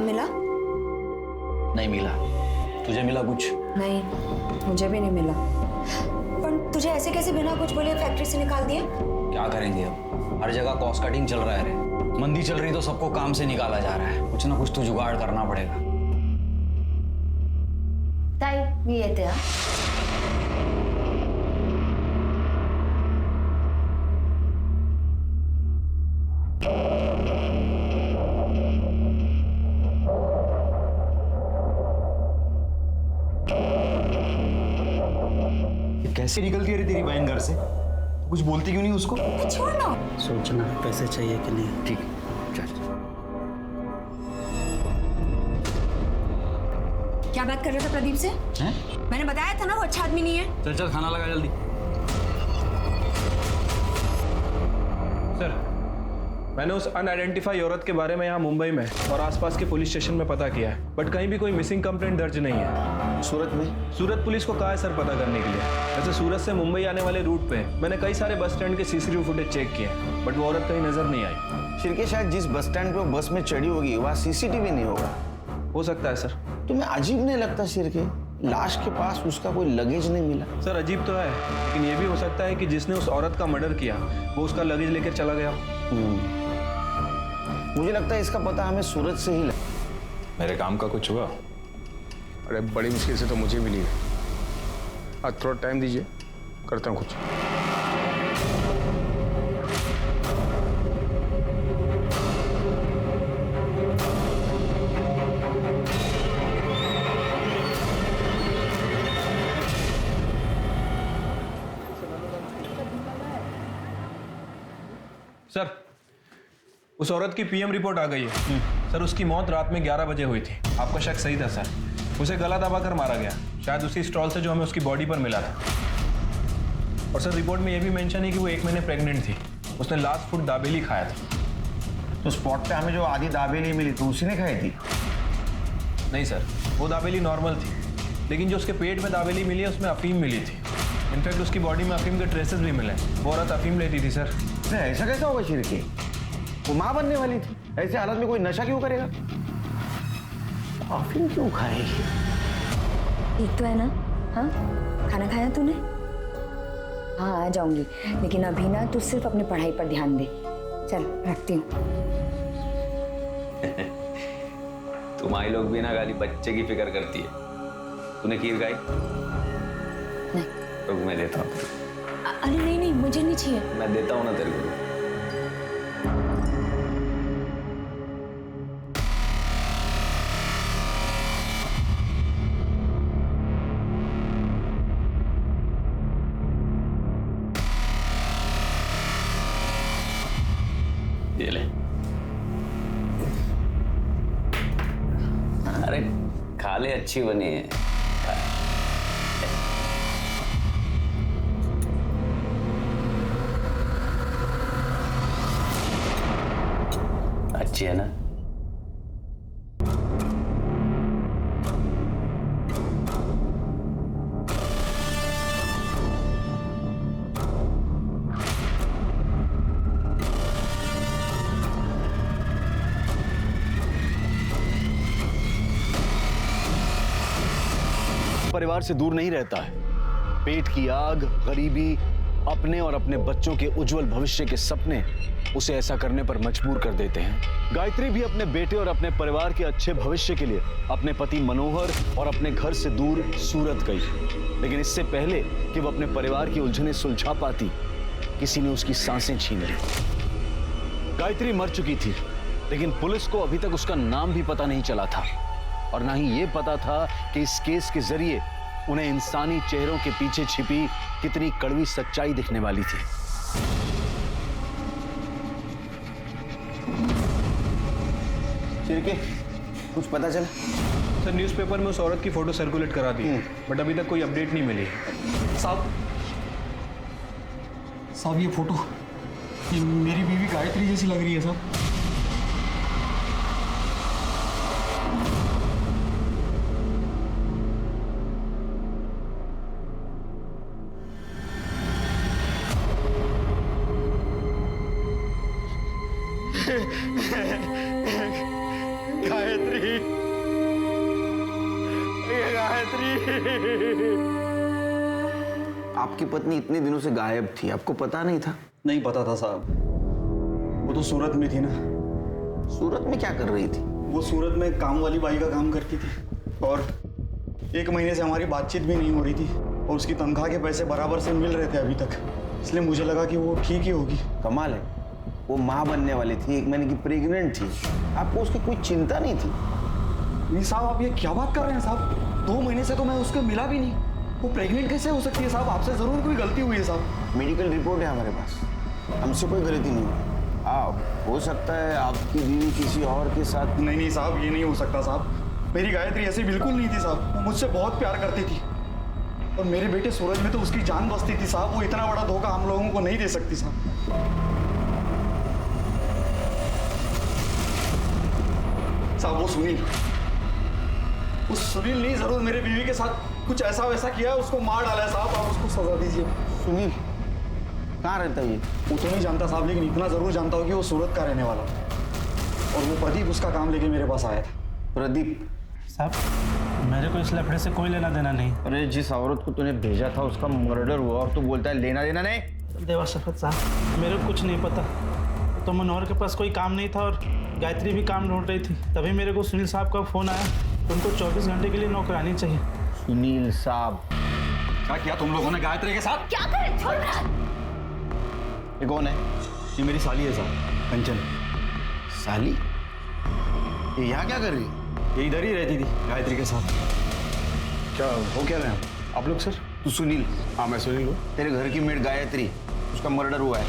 मिला? नहीं मिला। तुझे मिला कुछ? नहीं, मुझे भी नहीं मिला। पर तुझे ऐसे कैसे बिना कुछ बोले फैक्ट्री से निकाल दिया? क्या करेंगे अब, हर जगह कॉस्ट कटिंग चल रहा है रे। मंदी चल रही तो सबको काम से निकाला जा रहा है। कुछ ना कुछ तो जुगाड़ करना पड़ेगा। ताई, मी येते हा. कैसे निकलती है रे तेरी बहन घर से? कुछ बोलती क्यों नहीं उसको? छोड़ ना। सोचना पैसे चाहिए कि नहीं। ठीक, चल। क्या बात कर रहे थे प्रदीप से? हैं? मैंने बताया था ना वो अच्छा आदमी नहीं है। चल चल, खाना लगा जल्दी। सर, मैंने उस अनआइडेंटिफाई औरत के बारे में यहाँ मुंबई में और आसपास के पुलिस स्टेशन में पता किया है, बट कहीं भी कोई मिसिंग कंप्लेंट दर्ज नहीं है। सूरत में? सूरत पुलिस को कहा है सर पता करने के लिए। वैसे सूरत से मुंबई आने वाले रूट पे मैंने कई सारे बस स्टैंड के सीसीटीवी फुटेज चेक किए, बट वो औरत कहीं नजर नहीं आई। शिरके, शायद जिस बस स्टैंड पे वो बस में चढ़ी होगी वहाँ सीसीटीवी नहीं होगा। हो सकता है सर। तुम्हें अजीब नहीं लगता शिरके, लाश के पास उसका कोई लगेज नहीं मिला? सर अजीब तो है, लेकिन ये भी हो सकता है कि जिसने उस औरत का मर्डर किया वो उसका लगेज लेकर चला गया। मुझे लगता है इसका पता हमें सूरत से ही लगा। मेरे काम का कुछ हुआ? अरे बड़ी मुश्किल से तो मुझे मिली है। आज थोड़ा टाइम दीजिए, करता हूँ कुछ। सर, उस औरत की पीएम रिपोर्ट आ गई है। सर, उसकी मौत रात में 11 बजे हुई थी। आपका शक सही था सर, उसे गला दबाकर मारा गया, शायद उसी स्टॉल से जो हमें उसकी बॉडी पर मिला था। और सर रिपोर्ट में यह भी मेंशन है कि वो 1 महीने प्रेग्नेंट थी। उसने लास्ट फूड दाबेली खाया था। तो स्पॉट पे हमें जो आधी दाबेली मिली तो उसी ने खाई थी? नहीं सर, वो दाबेली नॉर्मल थी, लेकिन जो उसके पेट में दाबेली मिली है उसमें अफीम मिली थी। इनफैक्ट उसकी बॉडी में अफीम के ट्रेसेस भी मिले। वो औरत अफीम लेती थी सर। ऐसा कैसा होगा शिरके? वो माँ बनने वाली थी, ऐसे हालत में कोई नशा क्यों करेगा? अफीम क्यों खाएगी? ठीक तो है ना? हाँ, खाना खाया तूने? हाँ, आ जाऊंगी, लेकिन अभी ना तू सिर्फ अपनी पढ़ाई पर ध्यान दे। चल, रखती हूँ। तुम्हारी लोग भी ना खाली बच्चे की फिक्र करती है। तूने खीर खाई? नहीं। तो मैं देता हूँ। अरे नहीं नहीं, मुझे नहीं चाहिए। मैं देता हूँ ना तेरे को। ये ले। अरे खा ले, अच्छी बनी है। अच्छी है ना? परिवार से दूर नहीं रहता है। पेट की आग, गरीबी, अपने और अपने बच्चों के उज्जवल भविष्य के सपने उसे ऐसा करने पर मजबूर कर देते हैं। गायत्री भी अपने बेटे और अपने परिवार के अच्छे भविष्य के लिए अपने पति मनोहर और अपने घर से दूर सूरत गई, लेकिन इससे पहले कि वो अपने परिवार की उलझनें सुलझा पाती, किसी ने उसकी सांसें छीन ली। गायत्री मर चुकी थी, लेकिन पुलिस को अभी तक उसका नाम भी पता नहीं चला था, और ना ही ये पता था कि इस केस के जरिए उन्हें इंसानी चेहरों के पीछे छिपी कितनी कड़वी सच्चाई दिखने वाली थी। शिरके, कुछ पता चला? सर न्यूज़पेपर में उस औरत की फोटो सर्कुलेट करा दी, बट अभी तक कोई अपडेट नहीं मिली। साहब ये फोटो, ये मेरी बीवी गायत्री जैसी लग रही है साहब। गायत्री, गायत्री। आपकी पत्नी इतने दिनों से गायब थी, आपको पता नहीं था? नहीं पता था साहब, वो तो सूरत में थी ना। सूरत में क्या कर रही थी? वो सूरत में काम वाली बाई का काम करती थी और 1 महीने से हमारी बातचीत भी नहीं हो रही थी और उसकी तनख्वाह के पैसे बराबर से मिल रहे थे अभी तक, इसलिए मुझे लगा कि वो ठीक ही होगी। कमाल है, वो माँ बनने वाली थी, 1 महीने की प्रेग्नेंट थी, आपको उसकी कोई चिंता नहीं थी? नहीं साहब, आप ये क्या बात कर रहे हैं साहब? 2 महीने से तो मैं उसको मिला भी नहीं, वो प्रेग्नेंट कैसे हो सकती है साहब? आपसे जरूर कोई गलती हुई है साहब। मेडिकल रिपोर्ट है हमारे पास, हमसे कोई गलती नहीं हुई। हो सकता है आपकी बीवी किसी और के साथ। नहीं साहब, ये नहीं हो सकता साहब, मेरी गायत्री ऐसी बिल्कुल नहीं थी साहब, वो मुझसे बहुत प्यार करती थी और मेरे बेटे सूरज में तो उसकी जान बसती थी साहब। वो इतना बड़ा धोखा हम लोगों को नहीं दे सकती साहब। साहब वो सुनील नहीं, जरूर मेरे बीवी के साथ कुछ ऐसा वैसा किया है, उसको मार डाला है साहब। आप उसको सजा दीजिए। सुनील कहाँ रहता है ये? वो तो नहीं जानता साहब, लेकिन इतना जरूर जानता हूँ कि वो सूरत का रहने वाला और वो प्रदीप उसका काम लेके मेरे पास आया था। प्रदीप साहब, मेरे को इस लफड़े से कोई लेना देना नहीं। अरे जिस औरत को तूने भेजा था उसका मर्डर हुआ और तू बोलता है लेना देना नहीं? देवा शरफत साहब, मेरे को कुछ नहीं पता। तो मनोहर के पास कोई काम नहीं था और गायत्री भी काम ढूंढ रही थी, तभी मेरे को सुनील साहब का फोन आया। तुमको 24 घंटे के लिए नौकरानी चाहिए। सुनील साहब, क्या किया तुम लोगों ने गायत्री के साथ? क्या करें? छोड़ रहा है। ये कौन है? ये मेरी साली है साहब, कंचन। साली? ये यहाँ क्या कर रही है? ये इधर ही रहती थी गायत्री के साथ। क्या हो क्या रहे हैं आप लोग सर? तू सुनील? हाँ मैं सुनील हूँ। तेरे घर की मेड गायत्री, उसका मर्डर हुआ है।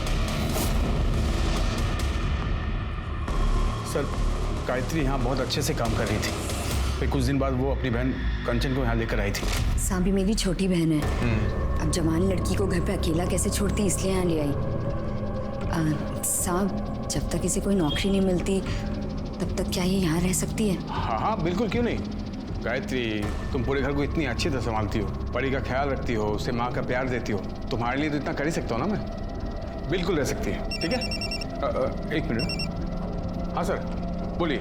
सर गायत्री यहाँ बहुत अच्छे से काम कर रही थी, फिर कुछ दिन बाद वो अपनी बहन कंचन को यहाँ लेकर आई थी। सांबी मेरी छोटी बहन है, अब जवान लड़की को घर पे अकेला कैसे छोड़ती, इसलिए यहाँ ले आई। साहब, जब तक इसे कोई नौकरी नहीं मिलती तब तक क्या ये यहाँ रह सकती है? हाँ हाँ बिल्कुल, क्यों नहीं। गायत्री, तुम पूरे घर को इतनी अच्छी तरह संभालती हो, बड़ी का ख्याल रखती हो, उसे माँ का प्यार देती हो, तुम्हारे लिए तो इतना कर ही सकता हूँ ना मैं। बिल्कुल रह सकती है, ठीक है? 1 मिनट। हाँ सर बोलिए।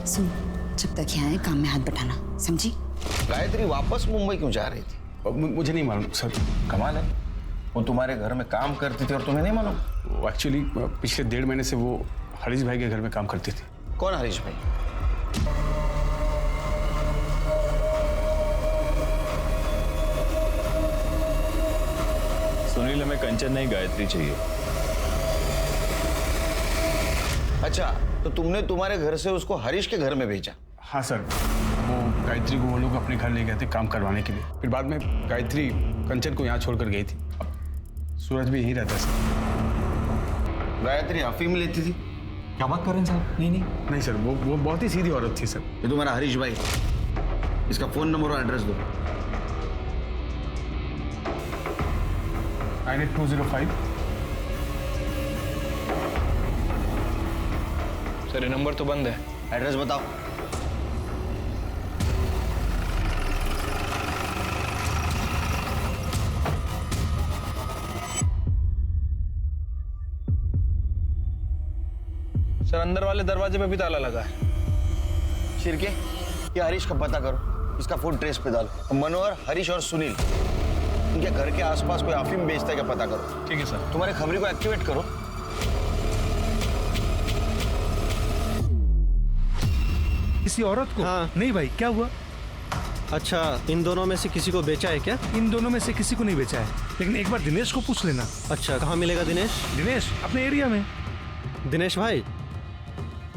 सुन, जब तक यहाँ है काम में हाथ बटाना, समझी? गायत्री वापस मुंबई क्यों जा रही थी? मुझे नहीं मालूम सर। कमाल है, वो तुम्हारे घर में काम करती थी और तुम्हें नहीं मालूम? एक्चुअली पिछले 1.5 महीने से वो हरीश भाई के घर में काम करती थी। कौन हरीश भाई? सुनील, हमें कंचन नहीं गायत्री चाहिए। अच्छा, तो तुमने तुम्हारे घर से उसको हरीश के घर में भेजा? हाँ सर, वो गायत्री को वो लोग अपने घर ले गए थे काम करवाने के लिए, फिर बाद में गायत्री कंचन को यहाँ छोड़कर गई थी। अब सूरज भी यहीं रहता है सर। गायत्री अफीम लेती थी? क्या बात कर रहे हैं साहब? नहीं सर, वो बहुत ही सीधी औरत थी सर। ये तुम्हारा हरीश भाई, इसका फोन नंबर और एड्रेस दो। 98205। सर ये नंबर तो बंद है। एड्रेस बताओ। सर अंदर वाले दरवाजे पे भी ताला लगा है। शिरके, ये हरीश का पता करो, इसका फोन ट्रेस पे डालो। मनोहर, हरीश और सुनील, इनके घर के आसपास कोई अफीम बेचता है क्या पता करो। ठीक है सर। तुम्हारे खबरी को एक्टिवेट करो। किसी औरत को? हाँ। नहीं भाई, क्या हुआ? अच्छा, इन दोनों में से किसी को बेचा है क्या? इन दोनों में से किसी को नहीं बेचा है, लेकिन एक बार दिनेश को पूछ लेना। अच्छा, कहाँ मिलेगा दिनेश? दिनेश अपने एरिया में। दिनेश भाई,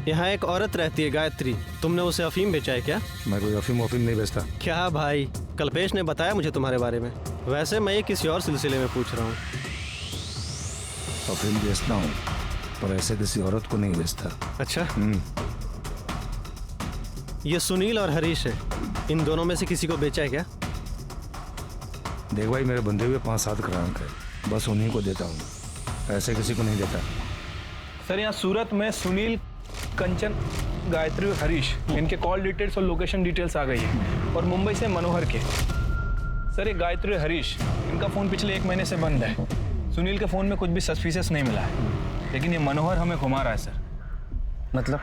यहाँ एक औरत रहती है गायत्री, तुमने उसे अफीम बेचा है क्या? मैं कोई अफीम वफीम नहीं बेचता। क्या भाई, कल्पेश ने बताया मुझे तुम्हारे बारे में। वैसे मैं ये किसी और सिलसिले में पूछ रहा हूँ। अफीम बेचता हूँ, पर ऐसे किसी औरत को नहीं बेचता। अच्छा, ये सुनील और हरीश है, इन दोनों में से किसी को बेचा है क्या? देख भाई, मेरे बंधे हुए 5-7 ग्राहक है, बस उन्हीं को देता हूँ, ऐसे किसी को नहीं देता। सर यहाँ सूरत में सुनील, कंचन, गायत्री और हरीश, इनके कॉल डिटेल्स और लोकेशन डिटेल्स आ गई है, और मुंबई से मनोहर के। सर ये गायत्री और हरीश, इनका फ़ोन पिछले 1 महीने से बंद है। सुनील के फ़ोन में कुछ भी सस्पिशियस नहीं मिला है, लेकिन ये मनोहर हमें घुमा रहा है सर। मतलब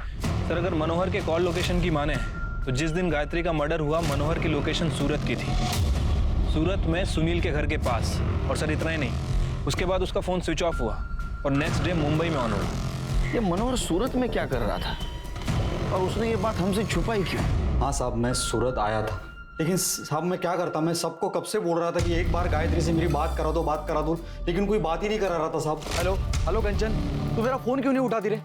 सर अगर मनोहर के कॉल लोकेशन की माने तो जिस दिन गायत्री का मर्डर हुआ मनोहर की लोकेशन सूरत की थी, सूरत में सुनील के घर के पास। और सर इतना ही नहीं, उसके बाद उसका फ़ोन स्विच ऑफ हुआ और नेक्स्ट डे मुंबई में ऑन हुआ। ये मनोहर सूरत में क्या कर रहा था और उसने ये बात हमसे छुपाई क्यों? हाँ साहब, मैं सूरत आया था, लेकिन साहब मैं क्या करता, मैं सबको कब से बोल रहा था कि एक बार गायत्री से मेरी बात करा दो, लेकिन कोई बात ही नहीं करा रहा था साहब। हेलो हेलो कंचन, तू मेरा फोन क्यों नहीं उठाती रे?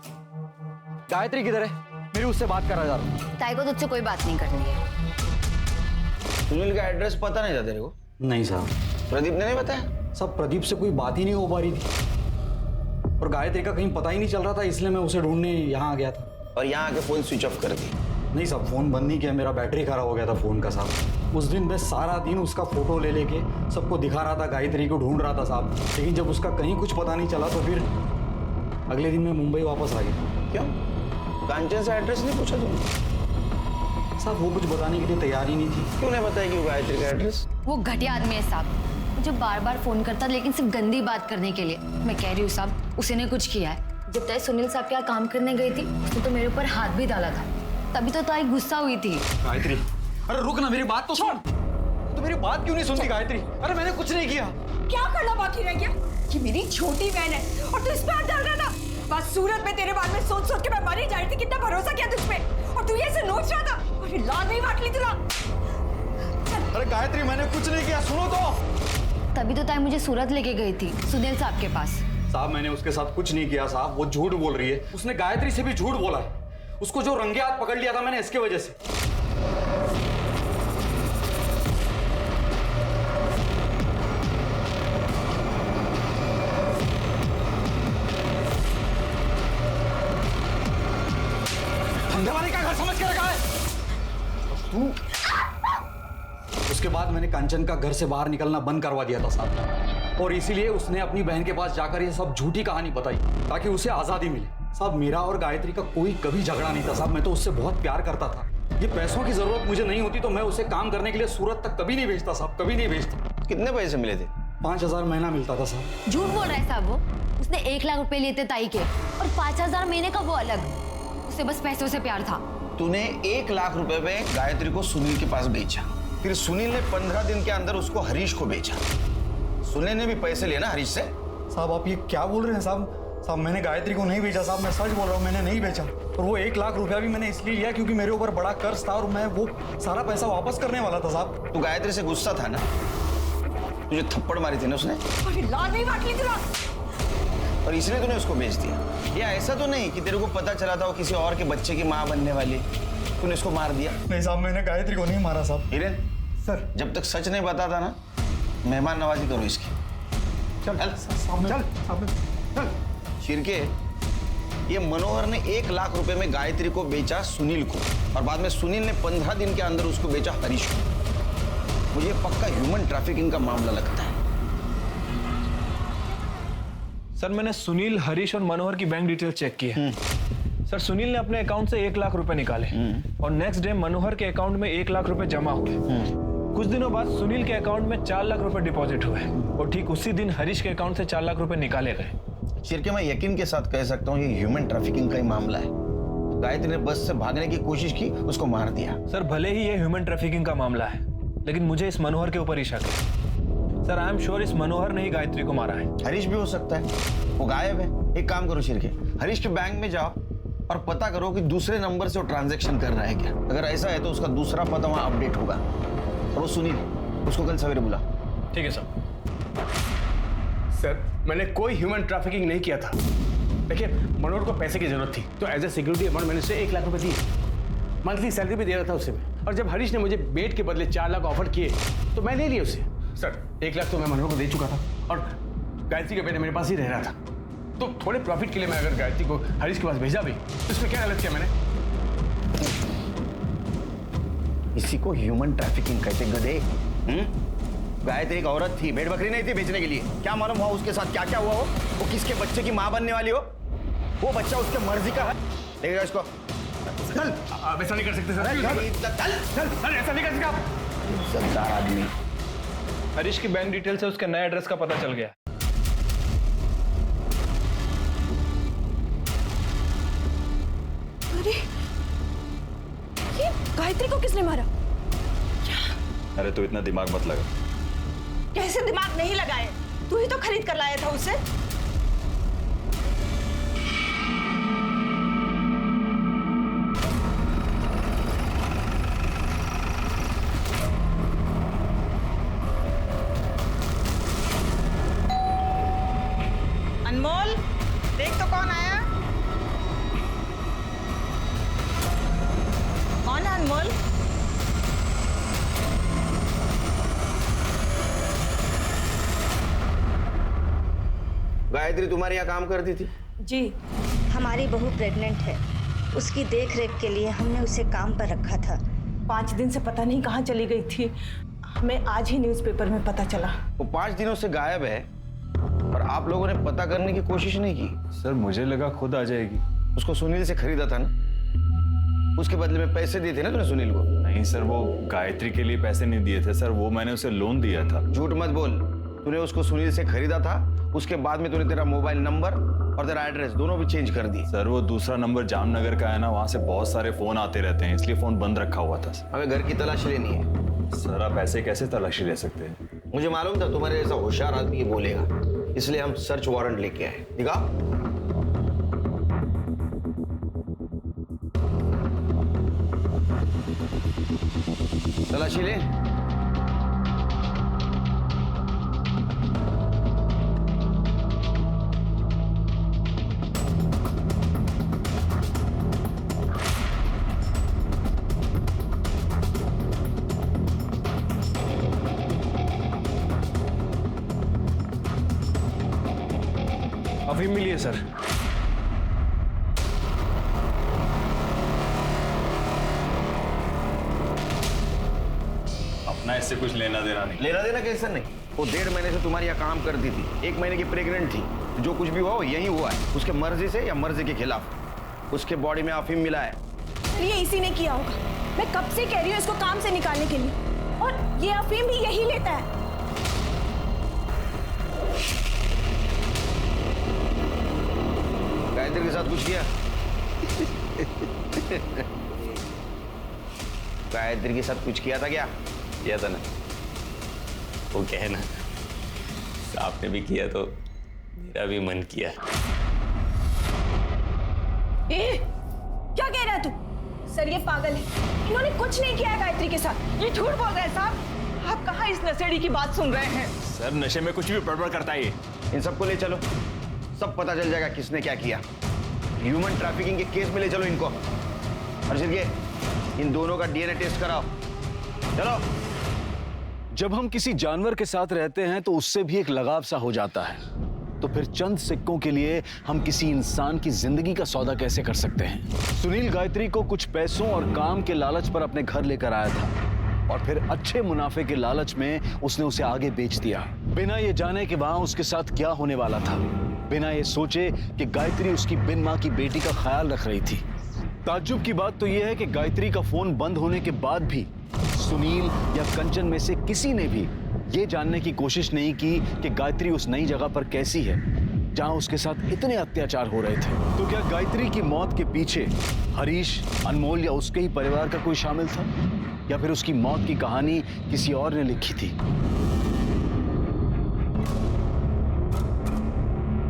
गायत्री किधर है? मेरी उससे बात करा जा रहा हूँ। ताई को तुझसे कोई बात नहीं करनी है। सुनील का एड्रेस पता नहीं था तेरे को? नहीं साहब। प्रदीप ने नहीं बताया? साहब प्रदीप से कोई बात ही नहीं हो पा रही थी और गायत्री का कहीं पता ही नहीं चल रहा था, इसलिए मैं उसे ढूंढने यहाँ आ गया था। और यहाँ आके फोन स्विच ऑफ कर दी? नहीं साहब, फोन बंद नहीं किया, मेरा बैटरी खराब हो गया था फोन का साहब। उस दिन मैं सारा दिन उसका फोटो ले लेके सबको दिखा रहा था, गायत्री को ढूंढ रहा था साहब, लेकिन जब उसका कहीं कुछ पता नहीं चला तो फिर अगले दिन मैं मुंबई वापस आ गया। क्यों? कांचन से एड्रेस नहीं पूछा तुमने? साहब वो कुछ बताने के लिए तैयार ही नहीं थी। क्यों नहीं बताया कि वो गायत्री का एड्रेस? वो घटिया आदमी है साहब, मुझे बार बार फोन करता लेकिन सिर्फ गंदी बात करने के लिए। मैं कह रही हूँ साहब, उसी ने कुछ किया है। जब ताई सुनील साहब के यहाँ काम करने गई थी उसने तो मेरे ऊपर हाथ भी डाला था, तभी तो ताई गुस्सा हुई थी। गायत्री, अरे रुक ना, मेरी बात तो सुन। तू मेरी बात क्यों नहीं सुनती गायत्री? अरे मैंने कुछ नहीं किया। क्या करना बाकी रह गया? कि मेरी छोटी बहन है और तू इस पे हाथ डाल रहा था। बस सूरत में तेरे बारे में सोच सोच के मैं मर ही जा रही थी। कितना भरोसा किया तुझ पे और तू ये ऐसे नोच रहा था और फिर लाल नहीं बांट ली तुला। अरे गायत्री, मैंने कुछ नहीं किया, सुनो तो। तभी तो ताई मुझे सूरत लेके गई थी सुनील साहब के पास। साहब मैंने उसके साथ कुछ नहीं किया साहब, वो झूठ बोल रही है। उसने गायत्री से भी झूठ बोला है। उसको जो रंगे हाथ पकड़ लिया था मैंने इसके वजह से। धंधेवाली का घर समझ के रखा है तू। उसके बाद मैंने कंचन का घर से बाहर निकलना बंद करवा दिया था साहब, और इसीलिए उसने अपनी बहन के पास जाकर ये सब झूठी कहानी बताई ताकि उसे आजादी मिले। साहब मेरा और गायत्री का कोई कभी झगड़ा नहीं था साहब, मैं तो उससे बहुत प्यार करता था। ये पैसों की जरूरत मुझे नहीं होती तो मैं उसे काम करने के लिए सूरत तक कभी नहीं भेजता साहब, कभी नहीं भेजता। कितने पैसे मिले थे? 5,000 महीना मिलता था साहब। झूठ बोल रहा है साहब, वो उसने 1 लाख रुपए लिए थे ताई के और 5,000 महीने का वो अलग। उसे बस पैसों से प्यार था। तूने 1 लाख रुपए में गायत्री को सुनील के पास बेचा, फिर सुनील ने 15 दिन के अंदर उसको हरीश को बेचा। सुनील ने भी पैसे लिए ना हरीश से? साहब आप ये क्या बोल रहे हैं साहब? साहब मैंने गायत्री को नहीं बेचा साहब, मैं सच बोल रहा हूँ, मैंने नहीं बेचा। और वो 1 लाख रुपया भी मैंने इसलिए लिया क्योंकि मेरे ऊपर बड़ा कर्ज था और मैं वो सारा पैसा वापस करने वाला था साहब। तू गायत्री से गुस्सा था ना? तुझे थप्पड़ मारी थी ना उसने? और फिर लाल नहीं बांट ली तुला। और इसलिए तूने उसको बेच दिया? या ऐसा तो नहीं कि तेरे को पता चला था वो किसी और के बच्चे की माँ बनने वाली, तूने इसको मार दिया? नहीं साहब, मैंने गायत्री को नहीं मारा साहब। हिरेन सर, जब तक सच नहीं बताता ना, मेहमान नवाजी करो इसकी। चल चल। शिरके, ये मनोहर ने 1 लाख रुपए में गायत्री को बेचा सुनील को और बाद में सुनील ने 15 दिन के अंदर उसको बेचा हरीश को। मुझे पक्का ह्यूमन ट्रैफिकिंग का मामला लगता है। सर मैंने सुनील, हरीश और मनोहर की बैंक डिटेल चेक की है। सर सुनील ने अपने अकाउंट से 1 लाख रुपए निकाले और नेक्स्ट डे मनोहर के अकाउंट में 1 लाख रुपए जमा हुए। कुछ दिनों बाद सुनील के अकाउंट में 4 लाख रुपए डिपॉजिट हुए और ठीक उसी दिन हरीश के अकाउंट से 4 लाख रुपए निकाले गए। शिरके, मैं यकीन के साथ कह सकता हूँ ये ह्यूमन ट्रैफिकिंग का ही मामला है। गायत्री ने बस से भागने की कोशिश की, उसको मार दिया। सर भले ही ये ह्यूमन ट्रैफिकिंग का मामला है, लेकिन मुझे इस मनोहर के ऊपर ही शक है। सर आई एम श्योर इस मनोहर ने ही गायत्री को मारा है। हरीश भी हो सकता है, वो गायब है। एक काम करो शिरके, हरीश के बैंक में जाओ और पता करो कि दूसरे नंबर से वो ट्रांजैक्शन कर रहा है क्या। अगर ऐसा है तो उसका दूसरा पता वहां अपडेट होगा। और वो सुनील, उसको कल सवेरे बुला। ठीक है सर। सर मैंने कोई ह्यूमन ट्रैफिकिंग नहीं किया था। देखिए मनोहर को पैसे की जरूरत थी तो एज ए सिक्योरिटी अमाउंट मैंने उसे 1 लाख रुपए दिए। मंथली सैलरी भी दे रहा था उसे मैं। और जब हरीश ने मुझे बेट के बदले 4 लाख ऑफर किए तो मैं ले लिया उसे। सर 1 लाख तो मैं मनोहर को दे चुका था और गायत्री का बेटा मेरे पास ही रह रहा था, तो थोड़े प्रॉफिट के लिए मैं अगर गायत्री को हरीश के पास भेजा भी तो इसमें क्या गलत किया मैंने? इसी को ह्यूमन ट्रैफिकिंग कहते गधे। गायत्री एक औरत थी, भेड़ बकरी नहीं थी बेचने के लिए। क्या मालूम हुआ उसके साथ क्या क्या हुआ हो, वो किसके बच्चे की माँ बनने वाली हो। वो बच्चा उसके मर्जी का है, देखेगा इसको। चल, आप ऐसा नहीं कर सकते सर। चल, ऐसा नहीं कर सकते आप। सरदार आदमी। हरीश की बैंक डिटेल से उसके नए एड्रेस का पता चल गया। अरे गायत्री को किसने मारा? अरे तू इतना दिमाग मत लगा। कैसे दिमाग नहीं लगाए? तू ही तो खरीद कर लाया था उसे। अनमोल, देख तो कौन आया। कौन है अनमोल? गायत्री तुम्हारे यहाँ काम करती थी? जी। हमारी बहू प्रेग्नेंट है, उसकी देख रेख के लिए हमने उसे काम पर रखा था। 5 दिन से पता नहीं कहाँ चली गई थी। हमें आज ही न्यूज़पेपर में पता चला। वो 5 दिनों से गायब है और आप लोगों ने पता करने की कोशिश नहीं की। सर मुझे लगा खुद आ जाएगी। उसको सुनील से खरीदा था ना, उसके बदले में पैसे दिए थे ना तूने सुनील को? नहीं सर, वो गायत्री के लिए पैसे नहीं दिए थे सर, वो मैंने उसे लोन दिया था। झूठ मत बोल, तूने उसको सुनील से खरीदा था, उसके बाद में तूने तेरा मोबाइल नंबर और तेरा एड्रेस दोनों भी चेंज कर दिए। सर वो दूसरा नंबर जामनगर का है ना, वहाँ से बहुत सारे फोन आते रहते हैं, इसलिए फोन बंद रखा हुआ था। हमें घर की तलाशी लेनी है। सर आप ऐसे कैसे तलाशी ले सकते हैं? मुझे मालूम था तुम्हारे जैसा होशियार आदमी ये बोलेगा, इसलिए हम सर्च वारंट लेके आए। दिखा। तलाशी ले। अफीम मिली है सर। अपना इससे कुछ लेना देना नहीं। लेना देना कैसे नहीं? वो 1.5 महीने से तुम्हारे यहाँ काम करती थी, 1 महीने की प्रेग्नेंट थी। जो कुछ भी हुआ वो यही हुआ है, उसके मर्जी से या मर्जी के खिलाफ। उसके बॉडी में अफीम मिला है। ये इसी ने किया होगा। मैं कब से कह रही हूँ इसको काम से निकालने के लिए, और ये अफीम भी यही लेता है। गायत्री के साथ कुछ किया? गायत्री के साथ कुछ किया था क्या? किया था ना, वो क्या है ना, आपने भी किया तो मेरा भी मन किया। क्या कह रहा है तू? सर ये पागल है, इन्होंने कुछ नहीं किया है गायत्री के साथ। ये झूठ बोल रहे हैं साहब। आप कहाँ इस नशेड़ी की बात सुन रहे हैं? सर नशे में कुछ भी बड़बड़ करता है ये। इन सबको ले चलो, सब पता चल जाएगा किसने क्या किया। ह्यूमन ट्रैफिकिंग के केस में ले चलो इनको। अर्षित के इन दोनों का डीएनए टेस्ट कराओ। चलो। जब हम किसी जानवर के साथ रहते हैं तो उससे भी एक लगाव सा हो जाता है, तो फिर चंद सिक्कों के लिए हम किसी इंसान की जिंदगी का सौदा कैसे कर सकते हैं? सुनील गायत्री को कुछ पैसों और काम के लालच पर अपने घर लेकर आया था और फिर अच्छे मुनाफे के लालच में उसने उसे आगे बेच दिया, बिना ये जाने कि वहां उसके साथ क्या होने वाला था, बिना ये सोचे कि गायत्री उसकी बिन मां की बेटी का ख्याल रख रही थी। ताज्जुब की बात तो यह है कि गायत्री का फोन बंद होने के बाद भी सुनील या कंचन में से किसी ने भी ये जानने की कोशिश नहीं की कि गायत्री उस नई जगह पर कैसी है जहां उसके साथ इतने अत्याचार हो रहे थे। तो क्या गायत्री की मौत के पीछे हरीश, अनमोल या उसके ही परिवार का कोई शामिल था, या फिर उसकी मौत की कहानी किसी और ने लिखी थी?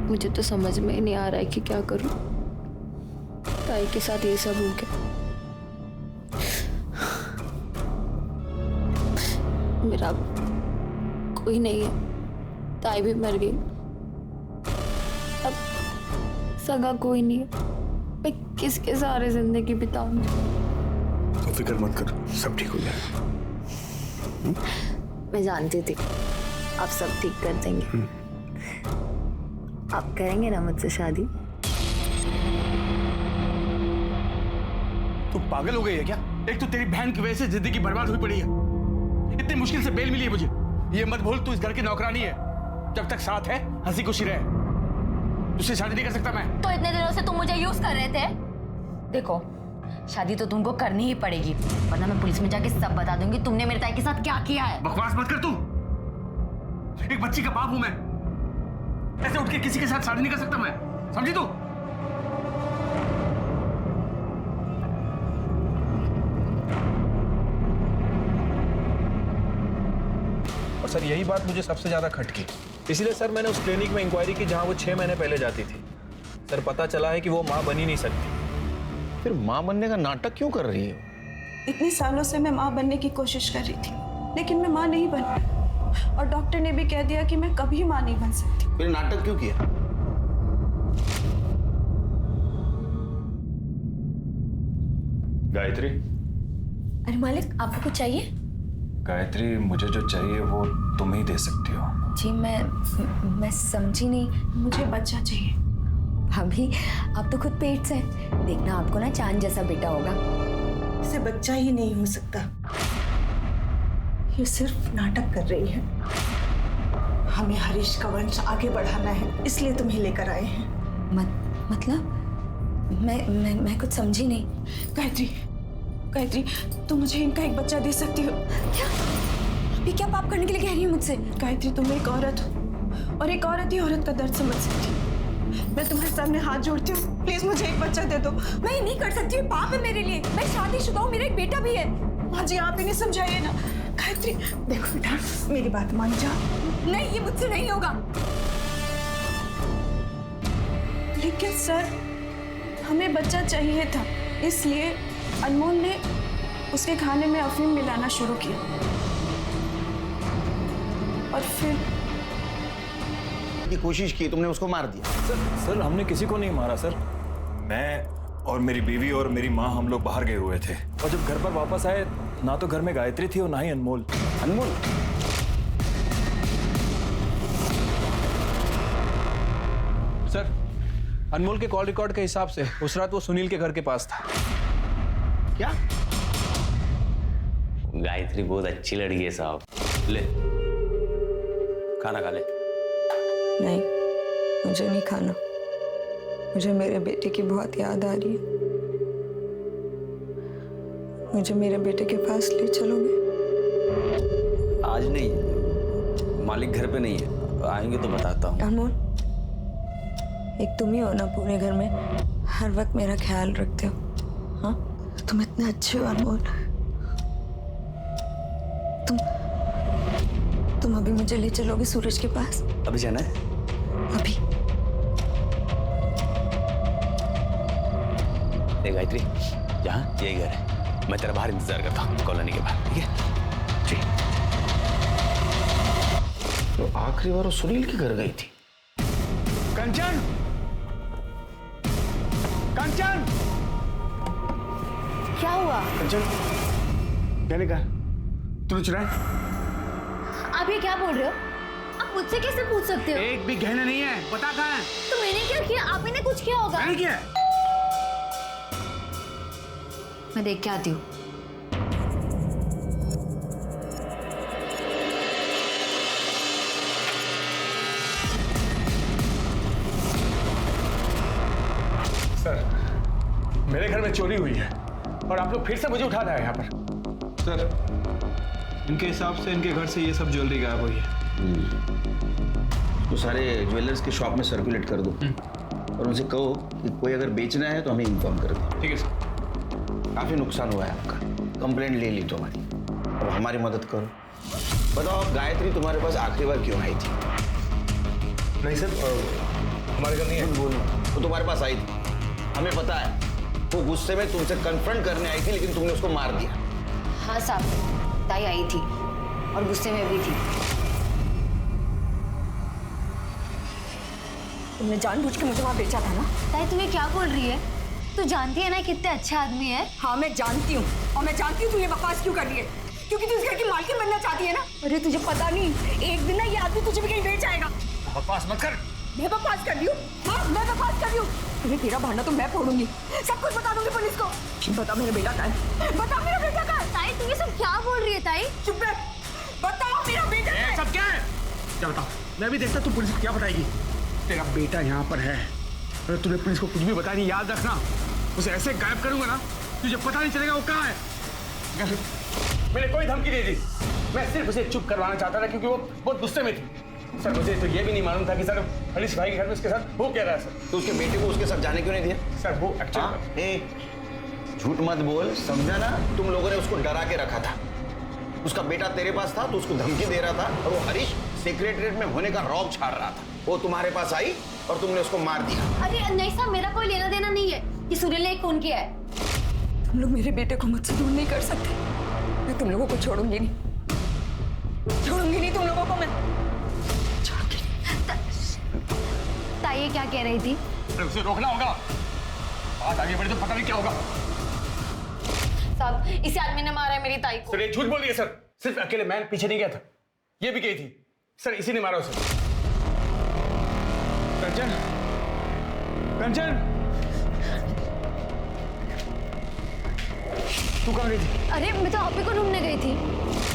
मुझे तो समझ में ही नहीं आ रहा है कि क्या करूं। ताई के साथ ये सब हो गया। मेरा कोई नहीं है, ताई भी मर गई, अब सगा कोई नहीं है। मैं किसके सहारे जिंदगी बिताऊंगी? तो फिक्र मत कर, सब ठीक हो जाएगा। मैं जानती थी आप सब ठीक कर देंगे। आप करेंगे ना मुझसे शादी? तू पागल हो गई है क्या? एक तो तेरी बहन की वजह से जिंदगी बर्बाद हुई पड़ी है, इतनी मुश्किल से बेल मिली है मुझे। ये मत भूल तू इस घर की नौकरानी है, जब तक साथ है हंसी खुशी रहे। तुझसे शादी नहीं कर सकता मैं। तो इतने दिनों से तुम मुझे यूज कर रहे थे। देखो शादी तो तुमको करनी ही पड़ेगी, वरना मैं पुलिस में जाके सब बता दूंगी तुमने मेरे ताई के साथ क्या किया है। बकवास मत कर तू, एक बच्ची का बाप हूं मैं, ऐसे उठ के किसी के साथ शादी नहीं कर सकता मैं, समझी तू? यही बात मुझे सबसे ज़्यादा खटकी। इसलिए सर मैंने उस क्लिनिक में इंक्वायरी की जहाँ वो 6 महीने पहले जाती थी। सर पता चला है कि वो माँ बन ही नहीं सकती। फिर माँ बनने का नाटक क्यों कर रही है? इतने सालों से मैं माँ बनने की कोशिश कर रही थी, लेकिन मैं माँ नहीं बन पाई। और डॉक्टर ने भी कह दिया कि मैं कभी माँ नहीं बन सकती। फिर नाटक क्यों किया? गायत्री, अरे मालिक, आपको कुछ चाहिए? गायत्री मुझे जो चाहिए वो तुम ही दे सकती हो। जी मैं समझी नहीं। मुझे बच्चा चाहिए। भाभी, आप तो खुद पेट से हैं। देखना आपको ना चांद जैसा बेटा होगा। इसे बच्चा ही नहीं हो सकता। ये सिर्फ नाटक कर रही है। हमें हरीश का वंश आगे बढ़ाना है, इसलिए तुम्हें लेकर आए हैं। मतलब मैं कुछ समझी नहीं। गायत्री, तुम मुझे इनका एक बच्चा दे सकती हो क्या? अभी क्या पाप करने के लिए कह रही है मुझसे? गायत्री, तुम एक औरत हो और एक औरत ही औरत का दर्द समझ सकती है। मैं तुम्हारे सामने हाथ जोड़ती हूँ, प्लीज मुझे एक बच्चा दे दो। मैं ये नहीं कर सकती, ये पाप है मेरे लिए। मैं शादीशुदा हूँ, मेरा एक बेटा भी है। माँ जी, आप इन्हें समझाइए ना। गायत्री, देखो बेटा, मेरी बात मान जा। नहीं, ये मुझसे नहीं होगा। लेकिन सर, हमें बच्चा चाहिए था, इसलिए अनमोल ने उसके खाने में अफीम मिलाना शुरू किया और फिर की कोशिश की, तुमने उसको मार दिया। सर हमने किसी को नहीं मारा सर। मैं और मेरी बीवी और मेरी माँ हम लोग बाहर गए हुए थे और जब घर पर वापस आए ना तो घर में गायत्री थी और ना ही अनमोल। अनमोल? सर अनमोल के कॉल रिकॉर्ड के हिसाब से उस रात वो सुनील के घर के पास था। क्या? गायत्री बहुत अच्छी लड़की है साहब। ले खाना खा ले। नहीं, मुझे नहीं खाना। मुझे मेरे बेटे की बहुत याद आ रही है। मुझे मेरे बेटे के पास ले चलोगे? आज नहीं, मालिक घर पे नहीं है, आएंगे तो बताता हूँ। अनमोल, एक तुम ही हो ना पूरे घर में हर वक्त मेरा ख्याल रखते हो। हाँ, तुम इतने अच्छे हो अनमोल। तुम अभी मुझे ले चलोगे सूरज के पास? अभी जाना है? अभी। ए गायत्री, यहाँ यही घर है। मैं तेरा बाहर इंतजार करता हूँ कॉलोनी के बाहर, ठीक है? जी। तो आखिरी बार वो सुनील के घर गई थी। कंचन! कंचन! क्या हुआ? कंचन, कहने का तूने चुराया? आप ये क्या बोल रहे हो? आप मुझसे कैसे पूछ सकते हो? एक भी गहना नहीं है, पता कहाँ है? तो मैंने क्या किया? आप ही ने कुछ किया होगा। मैंने किया? मैं देख के आती हूँ। सर, मेरे घर में चोरी हुई है और आप लोग फिर से मुझे उठा रहे हैं यहाँ पर। सर इनके हिसाब से इनके घर से ये सब ज्वेलरी गायब हुई है। तो सारे ज्वेलर्स के शॉप में सर्कुलेट कर दो और उनसे कहो कि कोई अगर बेचना है तो हमें इन्फॉर्म कर दे। ठीक है सर। काफी नुकसान हुआ है आपका, कंप्लेंट ले ली तुम्हारी, अब हमारी मदद करो। बताओ गायत्री तुम्हारे पास आखिरी बार क्यों आई थी? नहीं सर, हमारे घर नहीं है। बोलो, वो तुम्हारे पास आई थी, हमें पता है। वो गुस्से में तुमसे कन्फ्रंट करने आई थी, लेकिन तुमने उसको मार दिया। हाँ साहब, ताई आई थी और गुस्से में भी थी। तुमने जानबूझ के मुझे वहाँ बेचा था ना? ताई तुम्हें क्या बोल रही है? तू जानती है ना कितने अच्छे आदमी है। हाँ, मैं जानती हूँ और मैं जानती हूँ तू ये बकवास क्यों कर रही है, क्योंकि तू इस घर की मालकिन बनना चाहती है ना। अरे तुझे पता नहीं, एक दिन ना ये आदमी तुझे भी कहीं बेच आएगा। बकवास मत कर। मैं बकवास कर रही हूँ? हाँ, मैं बकवास कर रही हूँ। अरे तेरा भांडा तो मैं फोड़ूंगी, सब कुछ बता दूंगी पुलिस को। बता मेरा बेटा कहाँ है? बता मेरा बेटा कहाँ है? ताई तुम ये सब क्या बोल रही है? ताई चुप रह, बताओ मेरा बेटा कहाँ है? सब क्या है? क्या बताओ? मैं भी देखता तू पुलिस को क्या बताएगी। तेरा बेटा यहाँ पर है, अगर तूने पुलिस को कुछ भी बताया नहीं, याद रखना उसे ऐसे गायब करूंगा ना तुझे पता नहीं चलेगा वो कहाँ है। मैंने कोई धमकी नहीं दी, मैं सिर्फ उसे चुप करवाना चाहता था क्योंकि वो बहुत गुस्से में थी। सर मुझे तो ये भी नहीं मालूम था कि सर हरीश भाई के घर में उसके साथ वो क्या रहा है। सर तो उसके बेटे को उसके साथ जाने क्यों नहीं दिया? सर वो एक्चुअली झूठ मत बोल, समझा ना? तुम लोगों ने उसको डरा के रखा था। उसका बेटा तेरे पास था तो उसको धमकी दे रहा था, और वो हरीश सेक्रेटरीट में होने का रौब छाड़ रहा था। वो तुम्हारे पास आई और तुमने उसको मार दिया। अरे नहीं साहब, मेरा कोई लेना देना नहीं है। ये सुनील ने एक फोन किया है। तुम लोग मेरे बेटे को मुझसे दूर नहीं कर सकते। मैं तुम लोगों को छोड़ूंगी नहीं, छोड़ूंगी नहीं तुम लोगों को मैं। ताई क्या कह रही थी? अरे उसे रोकना होगा, बात आगे बढ़े तो पता नहीं क्या होगा। साहब, इस आदमी ने मारा है मेरी ताई को। सर ये झूठ बोल दिया सर, सिर्फ अकेले मैं पीछे नहीं गया था, ये भी गई थी सर, इसी ने मारा उसे। कंचन, कंचन, तू कहाँ गई थी? अरे मैं तो आप ही को ढूंढने गई थी।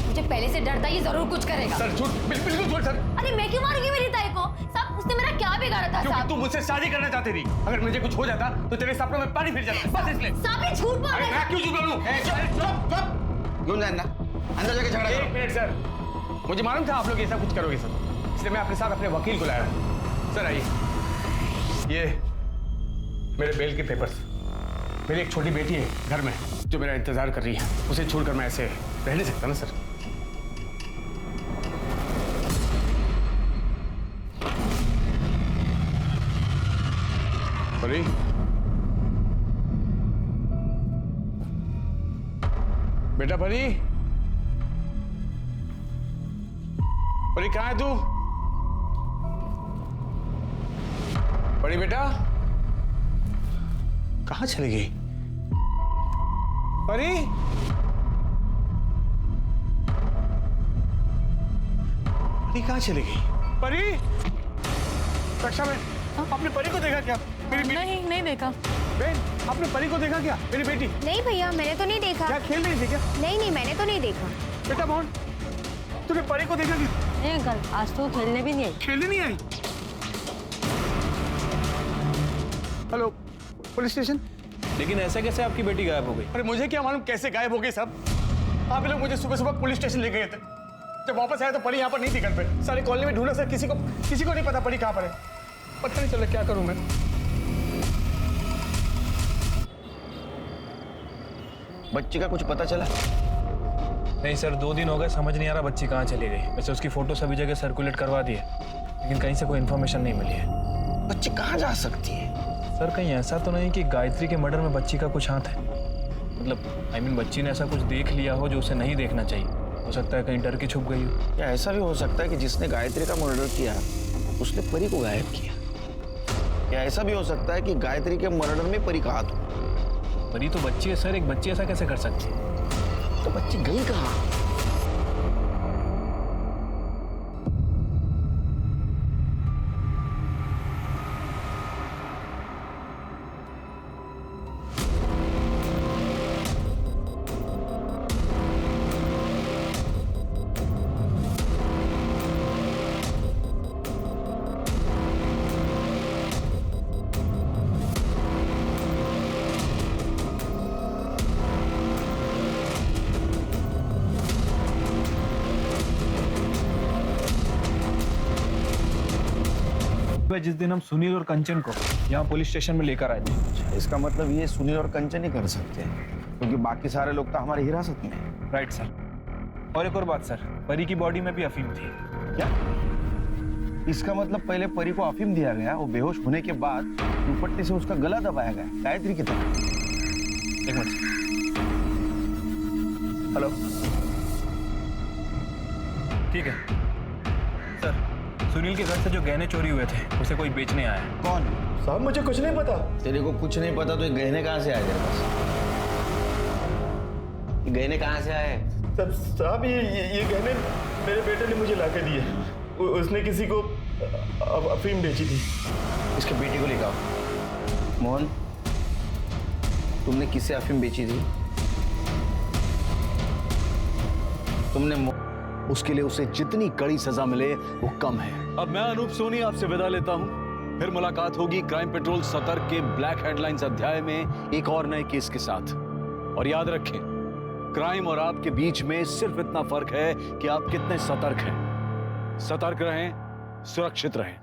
मुझे पहले से डर था ये जरूर कुछ करेगा। सर झूठ, बिल्कुल झूठ सर। अरे मैं क्यों मारूंगी मेरी ताई को? साहब उसने मेरा क्या बिगाड़ा था? क्योंकि साहब तू मुझसे शादी करना चाहती थी। अगर मुझे कुछ हो जाता तो तेरे सपनों में पानी फिर जाता, बस इसलिए। साहब ये झूठ बोल रहे हैं। मैं क्यों झूठ बोलूं? क्यों जाना? अंदर जाके झगड़ा करो। एक मिनट सर, मुझे मालूम था आप लोग ऐसा कुछ करोगे सर, इसलिए मैं अपने साथ अपने वकील को लाया। सर आइए, ये मेरे बेल के पेपर्स। मेरी एक छोटी बेटी है घर में जो मेरा इंतजार कर रही है, उसे छोड़कर मैं ऐसे रह नहीं सकता ना सर। परी, बेटा परी, परी कहाँ है तू? परी बेटा, कहाँ चली गई? परी, परी कहाँ चली गई? परी, कक्षा में आपने परी को देखा क्या? नहीं देखा। बहन, आपने परी को देखा क्या? मेरी बेटी। नहीं भैया, मैंने तो नहीं देखा। क्या खेल रही थी क्या? नहीं मैंने तो नहीं देखा। बेटा मोहन, तूने परी को देखा क्या? नहीं अंकल, आज तो खेलने भी नहीं आई। खेलने नहीं आई? Hello, police station. लेकिन ऐसे कैसे आपकी बेटी गायब हो गई? अरे मुझे क्या मालूम कैसे गायब हो गई सब। आप लोग मुझे सुबह सुबह पुलिस स्टेशन ले गए थे, जब वापस आया तो परी यहाँ पर नहीं थी घर पे। सारे कॉलोनी में ढूंढा सर, किसी को नहीं पता परी कहाँ पर है। पता नहीं चला क्या करूं मैं। बच्ची का कुछ पता चला? नहीं सर, 2 दिन हो गए, समझ नहीं आ रहा बच्ची कहाँ चली गई। वैसे उसकी फोटो सभी जगह सर्कुलेट करवा दी है, लेकिन कहीं से कोई इन्फॉर्मेशन नहीं मिली है। बच्ची कहाँ जा सकती है? सर कहीं ऐसा तो नहीं कि गायत्री के मर्डर में बच्ची का कुछ हाथ है? मतलब आई मीन बच्ची ने ऐसा कुछ देख लिया हो जो उसे नहीं देखना चाहिए। हो सकता है कहीं डर के छुप गई हो। या ऐसा भी हो सकता है कि जिसने गायत्री का मर्डर किया उसने परी को गायब किया। या ऐसा भी हो सकता है कि गायत्री के मर्डर में परी का हाथ हो। परी तो बच्ची है सर, एक बच्ची ऐसा कैसे कर सकती है? तो बच्ची गई कहाँ? जिस दिन हम सुनील और कंचन को यहाँ पुलिस स्टेशन में लेकर आए थे। इसका मतलब ये सुनील और कंचन ही कर सकते हैं, क्योंकि बाकी सारे लोग तो हमारी हिरासत में हैं। Right sir. और एक और बात सर, परी की बॉडी में भी अफीम थी। क्या? इसका मतलब पहले परी को अफीम दिया गया, वो बेहोश होने के बाद दुपट्टे से उसका गला दबाया गया गायत्री की तरह। एक मिनट। हेलो, ठीक है सर। सुनील के घर से जो गहने चोरी हुए थे उसे कोई बेचने आया है। कौन? साहब मुझे कुछ नहीं पता। तेरे को कुछ नहीं पता तो ये गहने कहाँ से आए तेरे पास? ये गहने कहाँ से आए? साहब ये गहने मेरे बेटे ने मुझे लाके दिए। उसने किसी को अफीम बेची थी। इसके बेटे को लेकर आओ। मोहन, तुमने किससे अफीम बेची थी? तुमने उसके लिए उसे जितनी कड़ी सजा मिले वो कम है। अब मैं अनूप सोनी आपसे विदा लेता हूं। फिर मुलाकात होगी क्राइम पेट्रोल सतर्क के ब्लैक हेडलाइंस अध्याय में एक और नए केस के साथ। और याद रखें, क्राइम और आपके बीच में सिर्फ इतना फर्क है कि आप कितने सतर्क हैं। सतर्क रहें, सुरक्षित रहें।